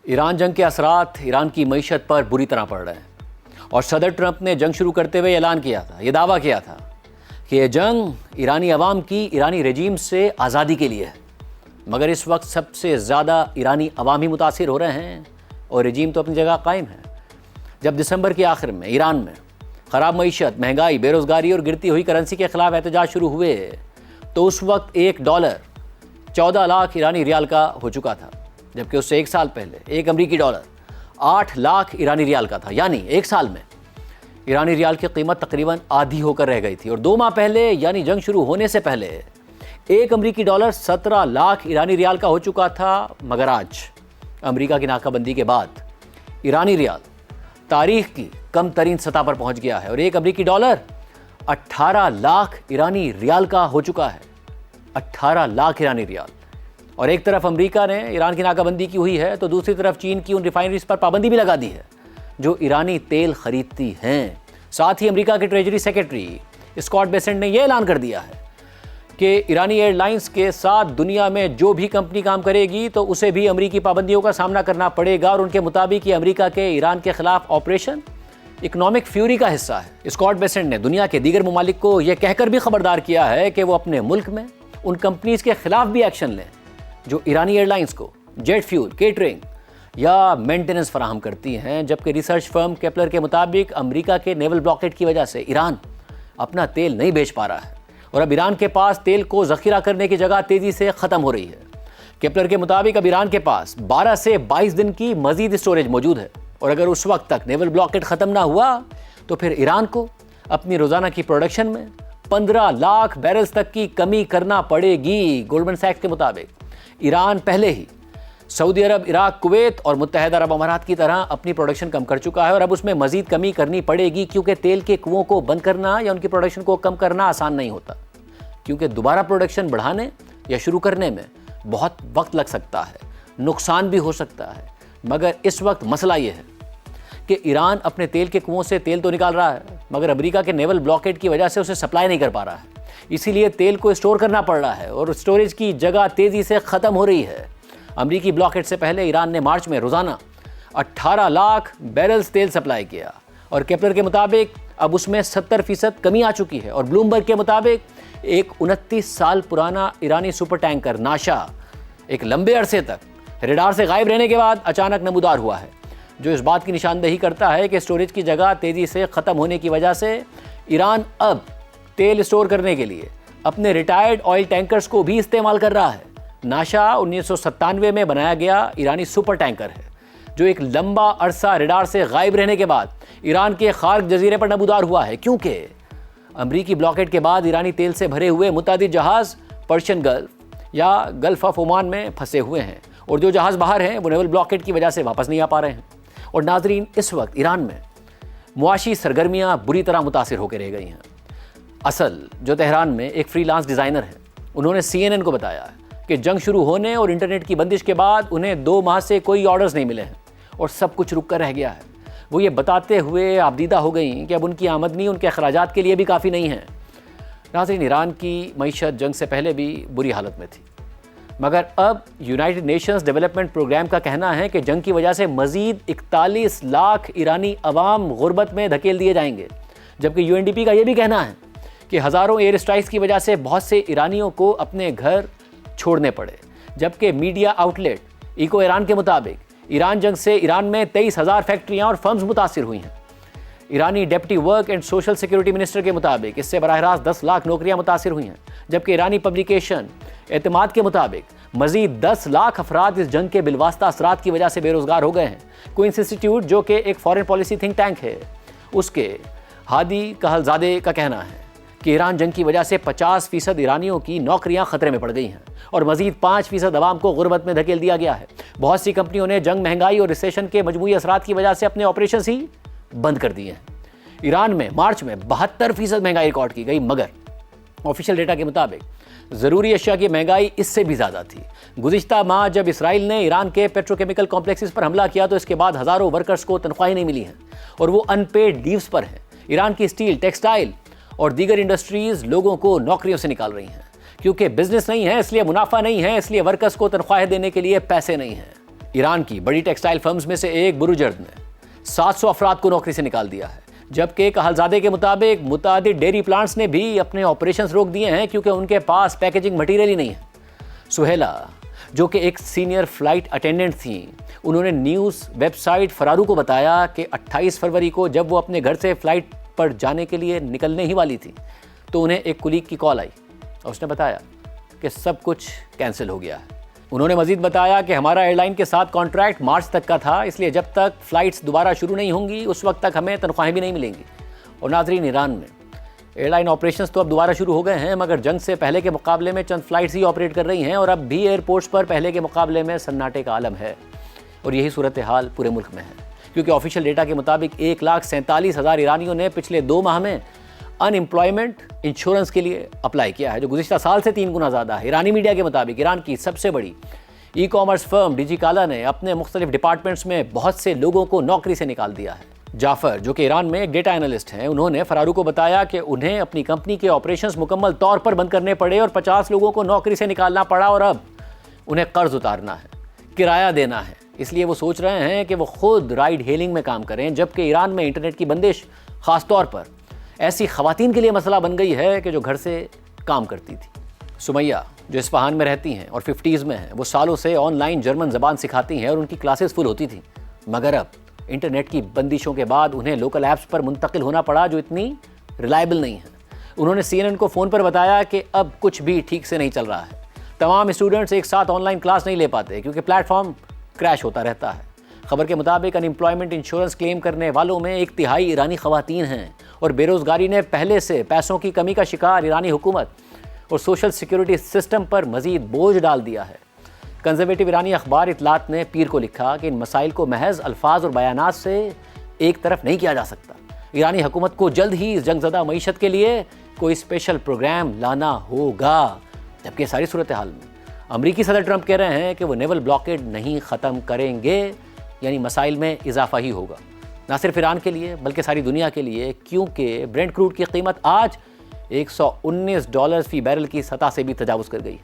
ایران جنگ کے اثرات ایران کی معیشت پر بری طرح پڑ رہے ہیں اور صدر ٹرمپ نے جنگ شروع کرتے ہوئے اعلان کیا تھا، یہ دعویٰ کیا تھا کہ یہ جنگ ایرانی عوام کی ایرانی رجیم سے آزادی کے لیے ہے، مگر اس وقت سب سے زیادہ ایرانی عوام ہی متاثر ہو رہے ہیں اور رجیم تو اپنی جگہ قائم ہے۔ جب دسمبر کے آخر میں ایران میں خراب معیشت، مہنگائی، بے روزگاری اور گرتی ہوئی کرنسی کے خلاف احتجاج شروع ہوئے تو اس وقت ایک ڈالر 14 لاکھ ایرانی ریال کا ہو چکا تھا، جبکہ اس سے ایک سال پہلے ایک امریکی ڈالر 8 لاکھ ایرانی ریال کا تھا، یعنی ایک سال میں ایرانی ریال کی قیمت تقریباً آدھی ہو کر رہ گئی تھی۔ اور 2 ماہ پہلے یعنی جنگ شروع ہونے سے پہلے ایک امریکی ڈالر 17 لاکھ ایرانی ریال کا ہو چکا تھا، مگر آج امریکہ کی ناکہ بندی کے بعد ایرانی ریال تاریخ کی کم ترین سطح پر پہنچ گیا ہے اور ایک امریکی ڈالر 18 لاکھ ایرانی ریال کا ہو چکا ہے۔ 18 لاکھ ایرانی ریال۔ اور ایک طرف امریکہ نے ایران کی ناکہ بندی کی ہوئی ہے تو دوسری طرف چین کی ان ریفائنریز پر پابندی بھی لگا دی ہے جو ایرانی تیل خریدتی ہیں۔ ساتھ ہی امریکہ کے ٹریجری سیکرٹری اسکاٹ بیسنٹ نے یہ اعلان کر دیا ہے کہ ایرانی ایئر لائنز کے ساتھ دنیا میں جو بھی کمپنی کام کرے گی تو اسے بھی امریکی پابندیوں کا سامنا کرنا پڑے گا، اور ان کے مطابق یہ امریکہ کے ایران کے خلاف آپریشن اکنامک فیوری کا حصہ ہے۔ اسکاٹ بیسنٹ نے دنیا کے دیگر ممالک کو یہ کہہ کر بھی خبردار کیا ہے کہ وہ اپنے ملک میں ان کمپنیز کے خلاف بھی ایکشن لیں جو ایرانی ایئر لائنز کو جیٹ فیول، کیٹرنگ یا مینٹیننس فراہم کرتی ہیں، جبکہ ریسرچ فرم کیپلر کے مطابق امریکہ کے نیول بلاکیڈ کی وجہ سے ایران اپنا تیل نہیں بیچ پا رہا ہے اور اب ایران کے پاس تیل کو ذخیرہ کرنے کی جگہ تیزی سے ختم ہو رہی ہے۔ کیپلر کے مطابق اب ایران کے پاس 12 سے 22 دن کی مزید اسٹوریج موجود ہے، اور اگر اس وقت تک نیول بلاکیڈ ختم نہ ہوا تو پھر ایران کو اپنی روزانہ کی پروڈکشن میں 15 لاکھ بیرلز تک کی کمی کرنا پڑے گی۔ گولڈمن سیکس کے مطابق ایران پہلے ہی سعودی عرب، عراق، کویت اور متحدہ عرب امارات کی طرح اپنی پروڈکشن کم کر چکا ہے، اور اب اس میں مزید کمی کرنی پڑے گی، کیونکہ تیل کے کنووں کو بند کرنا یا ان کی پروڈکشن کو کم کرنا آسان نہیں ہوتا، کیونکہ دوبارہ پروڈکشن بڑھانے یا شروع کرنے میں بہت وقت لگ سکتا ہے، نقصان بھی ہو سکتا ہے۔ مگر اس وقت مسئلہ یہ ہے کہ ایران اپنے تیل کے کنووں سے تیل تو نکال رہا ہے، مگر امریکہ کے نیول بلاکیڈ کی وجہ سے اسے سپلائی نہیں کر پا رہا ہے، اسی لیے تیل کو اسٹور کرنا پڑ رہا ہے اور اسٹوریج کی جگہ تیزی سے ختم ہو رہی ہے۔ امریکی بلاکیڈ سے پہلے ایران نے مارچ میں روزانہ 18 لاکھ بیرلز تیل سپلائی کیا، اور کیپلر کے مطابق اب اس میں 70% کمی آ چکی ہے، اور بلومبرگ کے مطابق ایک 29 سال پرانا ایرانی سپر ٹینکر ناشا ایک لمبے عرصے تک ریڈار سے غائب رہنے کے بعد اچانک نمودار ہوا ہے، جو اس بات کی نشاندہی کرتا ہے کہ اسٹوریج کی جگہ تیزی سے ختم ہونے کی وجہ سے ایران اب تیل اسٹور کرنے کے لیے اپنے ریٹائرڈ آئل ٹینکرز کو بھی استعمال کر رہا ہے۔ ناشا 1997 میں بنایا گیا ایرانی سپر ٹینکر ہے جو ایک لمبا عرصہ ریڈار سے غائب رہنے کے بعد ایران کے خارق جزیرے پر نمودار ہوا ہے، کیونکہ امریکی بلاکیڈ کے بعد ایرانی تیل سے بھرے ہوئے متعدد جہاز پرشین گلف یا گلف آف عمان میں پھنسے ہوئے ہیں، اور جو جہاز باہر ہیں وہ نیول بلاکیڈ کی وجہ سے واپس نہیں آ پا رہے ہیں۔ اور ناظرین، اس وقت ایران میں معاشی سرگرمیاں بری طرح متاثر ہو کے رہ گئی ہیں۔ اصل جو تہران میں ایک فری لانس ڈیزائنر ہیں، انہوں نے CNN کو بتایا کہ جنگ شروع ہونے اور انٹرنیٹ کی بندش کے بعد انہیں 2 ماہ سے کوئی آرڈرز نہیں ملے ہیں اور سب کچھ رک کر رہ گیا ہے۔ وہ یہ بتاتے ہوئے آبدیدہ ہو گئیں کہ اب ان کی آمدنی ان کے اخراجات کے لیے بھی کافی نہیں ہے۔ ناظرین، ایران کی معیشت جنگ سے پہلے بھی بری حالت میں تھی، مگر اب یونائٹڈ نیشنز ڈیولپمنٹ پروگرام کا کہنا ہے کہ جنگ کی وجہ سے مزید 41 لاکھ ایرانی عوام غربت میں دھکیل دیے جائیں گے، جبکہ UNDP کا یہ بھی کہنا ہے کہ ہزاروں ایئر اسٹرائکس کی وجہ سے بہت سے ایرانیوں کو اپنے گھر چھوڑنے پڑے۔ جبکہ میڈیا آؤٹلیٹ ایکو ایران کے مطابق ایران جنگ سے ایران میں 23,000 فیکٹریاں اور فرمز متاثر ہوئی ہیں۔ ایرانی deputy work and social security minister کے مطابق اس سے براہ راست 10 لاکھ نوکریاں متاثر ہوئی ہیں، جبکہ ایرانی پبلیکیشن اعتماد کے مطابق مزید 10 لاکھ افراد اس جنگ کے بالواسطہ اثرات کی وجہ سے بے روزگار ہو گئے ہیں۔ کوئنس انسٹیٹیوٹ، جو کہ ایک فارن پالیسی تھنک ٹینک ہے، اس کے ہادی کہل زادے کا کہنا ہے کہ ایران جنگ کی وجہ سے 50% ایرانیوں کی نوکریاں خطرے میں پڑ گئی ہیں اور مزید 5% عوام کو غربت میں دھکیل دیا گیا ہے۔ بہت سی کمپنیوں نے جنگ، مہنگائی اور ریسیشن کے مجموعی اثرات کی وجہ سے اپنے آپریشنز ہی بند کر دیے ہیں۔ ایران میں مارچ میں 72% مہنگائی ریکارڈ کی گئی، مگر آفیشیل ڈیٹا کے مطابق ضروری اشیاء کی مہنگائی اس سے بھی زیادہ تھی۔ گزشتہ ماہ جب اسرائیل نے ایران کے پیٹروکیمیکل کمپلیکسز پر حملہ کیا تو اس کے بعد ہزاروں ورکرز کو تنخواہیں نہیں ملی ہیں اور وہ ان پیڈ لیوز پر ہیں۔ ایران کی اسٹیل، ٹیکسٹائل اور دیگر انڈسٹریز لوگوں کو نوکریوں سے نکال رہی ہیں، کیونکہ بزنس نہیں ہے اس لیے منافع نہیں ہے، اس لیے ورکرز کو تنخواہیں دینے کے لیے پیسے نہیں ہیں۔ ایران کی بڑی ٹیکسٹائل فرمز میں سے ایک بروجرد نے 700 افراد کو نوکری سے نکال دیا ہے، جبکہ کہلزادے کے مطابق متعدد ڈیری پلانٹس نے بھی اپنے آپریشنز روک دیے ہیں کیونکہ ان کے پاس پیکیجنگ مٹیریل ہی نہیں ہے۔ سہیلا، جو کہ ایک سینئر فلائٹ اٹینڈنٹ تھیں، انہوں نے نیوز ویب سائٹ فرارو کو بتایا کہ 28 فروری کو جب وہ اپنے گھر سے فلائٹ پر جانے کے لیے نکلنے ہی والی تھی تو انہیں ایک کولیگ کی کال آئی اور اس نے بتایا کہ سب کچھ کینسل ہو گیا ہے۔ انہوں نے مزید بتایا کہ ہمارا ایئر لائن کے ساتھ کانٹریکٹ مارچ تک کا تھا، اس لیے جب تک فلائٹس دوبارہ شروع نہیں ہوں گی اس وقت تک ہمیں تنخواہیں بھی نہیں ملیں گی۔ اور ناظرین، ایران میں ایئر لائن آپریشنز تو اب دوبارہ شروع ہو گئے ہیں، مگر جنگ سے پہلے کے مقابلے میں چند فلائٹس ہی آپریٹ کر رہی ہیں اور اب بھی ایئرپورٹس پر پہلے کے مقابلے میں سناٹے کا عالم ہے، اور یہی صورتحال پورے ملک میں ہے، کیونکہ آفیشیل ڈیٹا کے مطابق 1,47,000 ایرانیوں نے پچھلے 2 ماہ میں ان امپلائمنٹ انشورنس کے لیے اپلائی کیا ہے، جو گزشتہ سال سے 3 گنا زیادہ ہے۔ ایرانی میڈیا کے مطابق ایران کی سب سے بڑی ای کامرس فرم ڈیجی کالا نے اپنے مختلف ڈپارٹمنٹس میں بہت سے لوگوں کو نوکری سے نکال دیا ہے۔ جعفر، جو کہ ایران میں ایک ڈیٹا انالسٹ ہیں، انہوں نے فرارو کو بتایا کہ انہیں اپنی کمپنی کے آپریشنز مکمل طور پر بند کرنے پڑے اور 50 لوگوں کو نوکری سے نکالنا پڑا، اور اب انہیں قرض اتارنا ہے، کرایہ دینا ہے، اس لیے وہ سوچ رہے ہیں کہ وہ خود رائڈ ہیلنگ میں کام کریں، جبکہ ایران میں انٹرنیٹ کی بندش خاص طور پر ایسی خواتین کے لیے مسئلہ بن گئی ہے کہ جو گھر سے کام کرتی تھی۔ سمیہ، جو اصفہان میں رہتی ہیں اور 50s میں ہیں، وہ سالوں سے آن لائن جرمن زبان سکھاتی ہیں اور ان کی کلاسز فل ہوتی تھیں، مگر اب انٹرنیٹ کی بندشوں کے بعد انہیں لوکل ایپس پر منتقل ہونا پڑا جو اتنی ریلائبل نہیں ہیں۔ انہوں نے CNN کو فون پر بتایا کہ اب کچھ بھی ٹھیک سے نہیں چل رہا ہے، تمام اسٹوڈنٹس ایک ساتھ آن لائن کلاس نہیں لے پاتے کیونکہ پلیٹ فارم کریش ہوتا رہتا ہے۔ خبر کے مطابق ان امپلائمنٹ انشورنس کلیم کرنے والوں میں 1/3 ایرانی خواتین ہیں، اور بے روزگاری نے پہلے سے پیسوں کی کمی کا شکار ایرانی حکومت اور سوشل سیکیورٹی سسٹم پر مزید بوجھ ڈال دیا ہے۔ کنزرویٹو ایرانی اخبار اطلاعات نے پیر کو لکھا کہ ان مسائل کو محض الفاظ اور بیانات سے ایک طرف نہیں کیا جا سکتا۔ ایرانی حکومت کو جلد ہی اس جنگ زدہ معیشت کے لیے کوئی اسپیشل پروگرام لانا ہوگا، جبکہ ساری صورتحال میں امریکی صدر ٹرمپ کہہ رہے ہیں کہ وہ نیول بلاکیڈ نہیں ختم کریں گے، یعنی مسائل میں اضافہ ہی ہوگا، نہ صرف ایران کے لیے بلکہ ساری دنیا کے لیے، کیونکہ برینٹ کروڈ کی قیمت آج $119 فی بیرل کی سطح سے بھی تجاوز کر گئی۔